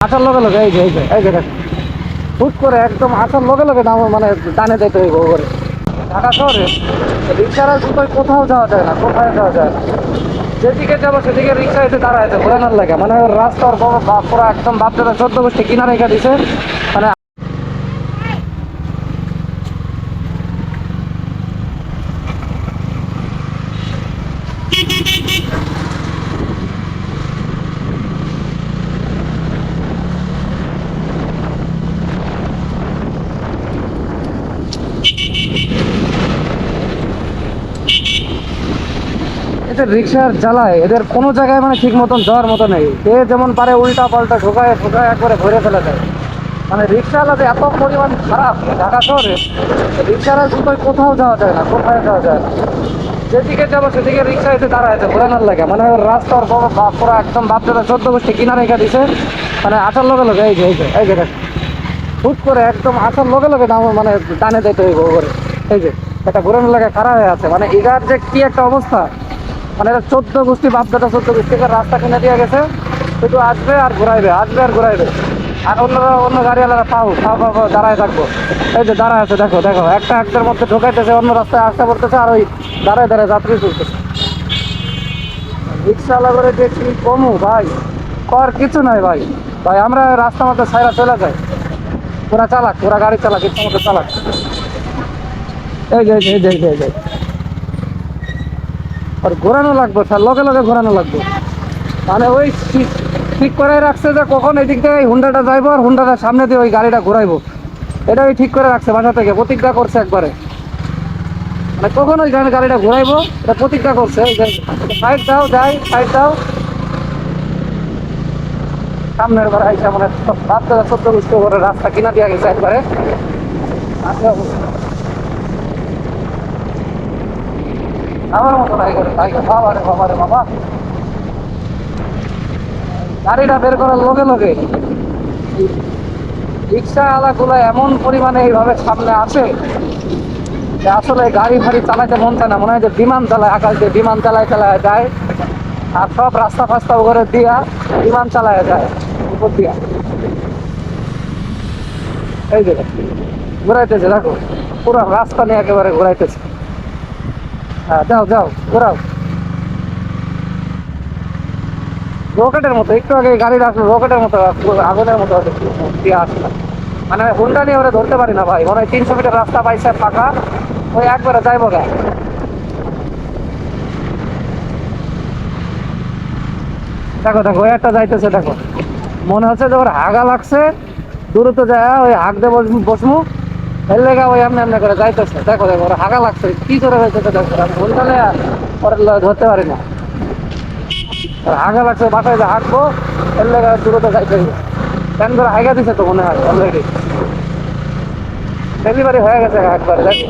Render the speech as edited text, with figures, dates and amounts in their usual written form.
আসার লগে লগে এই যে দেখো, হুট করে একদম আসার লগে লগে নাম মানে টানে দিতে হইব করে। ঢাকা শহরে রিক্সার দুটোই কোথাও যাওয়া যায় না, কোথায় যাওয়া যায় না। যেদিকে যাবো সেদিকে রিক্সা এসে দাঁড়ায় ঘোরানোর লাগে, মানে রাস্তার পুরো একদম বাপদাদা 14 গোষ্ঠী কিনা রেখে দিছে মানে। এদের রিক্সার জ্বালায় এদের কোনো জায়গায় মানে ঠিক মতন যাওয়ার মতো নেই। যে যেমন পারে উল্টা পাল্টা ঢোকায় ঢোকায় একবারে ভরে ফেলে দেয়। মানে রিক্সাওয়ালাদের এত পরিমাণ খারাপ ঢাকা শহরে, রিক্সাওয়ালা দুটোই কোথাও যাওয়া যায় না, কোথায় যাওয়া যায় না। যেদিকে যাবো সেদিকে রিক্সা এসে দাঁড়ায় ঘোরানোর লাগে, মানে রাস্তার পুরো একদম বাপদাদা 14 গোষ্ঠী কিনা রেখে দিছে মানে। আসার লগে লগে এই যে দেখো, হুট করে একদম আসার লগে লগে নাম মানে টানে দিতে হইব করে। এই যে এটা ঘোরানোর লাগে খারাপ হয়ে আছে, মানে এগার যে কি একটা অবস্থা। মানে এটা 14 গোষ্ঠী বাপদাদা 14 গোষ্ঠীকে রাস্তা কিনে দিয়ে গেছে, শুধু আসবে আর ঘুরাইবে, আসবে আর ঘুরাইবে। আর অন্য গাড়িওয়ালারা পাও পাও পাও পাও দাঁড়ায় থাকবো। এই যে দাঁড়ায় আছে, দেখো দেখো, একটা একটার মধ্যে ঢোকাইতেছে, অন্য রাস্তায় আসতে পড়তেছে, আর ওই দাঁড়ায় দাঁড়ায় যাত্রী চলতেছে। রিক্সাওয়ালা করে যে কি কমু ভাই, কর কিছু নাই ভাই। ভাই আমরা রাস্তা মতো সাইরা চলে যাই, পুরা চালাক, পুরা গাড়ি চালাক, ইচ্ছা মতো চালাক। এই যে আর ঘোরানো লাগবে, তার লগে লগে ঘোরানো লাগবে। মানে ওই ঠিক করে রাখছে যে কখন এদিক থেকে এই হুন্ডাটা যাইবো আর হুন্ডাটার সামনে দিয়ে ওই গাড়িটা ঘুরাইবো। এটা ওই ঠিক করে রাখছে বাসা থেকে, প্রতিজ্ঞা করছে একবারে। মানে কখন ওই গাড়িটা ঘুরাইবো এটা প্রতিজ্ঞা করছে। এই যে সাইড দাও, যাই সাইড দাও, সামনের বার আইসা মানে রাস্তা 14 গোষ্ঠী করে রাস্তা কিনা দিয়া গেছে একবারে। আমার মতো নাই করে তাই, বাবা রে বাবা রে বাবা। গাড়িটা বের করার লগে লগে রিক্সাওয়ালা গুলো এমন পরিমাণে এইভাবে সামনে আসে যে আসলে গাড়ি ফাড়ি চালাইতে মন চায় না, মনে হয় যে বিমান চালায়, আকাশ দিয়ে বিমান চালায় চালায় যায়। আর সব রাস্তা ফাস্তা করে দিয়া বিমান চালায় যায় উপর দিয়া। এই যে ঘুরাইতেছে দেখো, পুরো রাস্তা নিয়ে একেবারে ঘুরাইতেছে। হ্যাঁ যাও যাও ঘোরাও, রকেটের মতো। একটু আগে গাড়ি রাখলো রকেটের মতো, আগুনের মতো দিয়ে আসলো। মানে হুন্ডা নিয়ে ওরা ধরতে পারি না ভাই, মনে হয় 300 মিটার রাস্তা পাইছে ফাঁকা, ওই একবারে যাইবো গা। দেখো দেখো ওই একটা যাইতেছে, দেখো মনে হচ্ছে যে ওর হাগা লাগছে, দূরত্ব যায় ওই হাগ দিয়ে বসমু, এর লেগা ওই এমনি এমনি করে যাইতেছে। দেখো দেখো ওর হাগা লাগছে, কি করে হয়েছে দেখো, আমি হুন্ডালে ওর ধরতে পারি না। আর হাগা লাগছে, বাসায় যে হাঁকবো, এর লেগা দূরত্ব যাইতেছে। প্যান করে হাইগা দিছে তো মনে হয় অলরেডি, ডেলিভারি হয়ে গেছে একবার দেখো।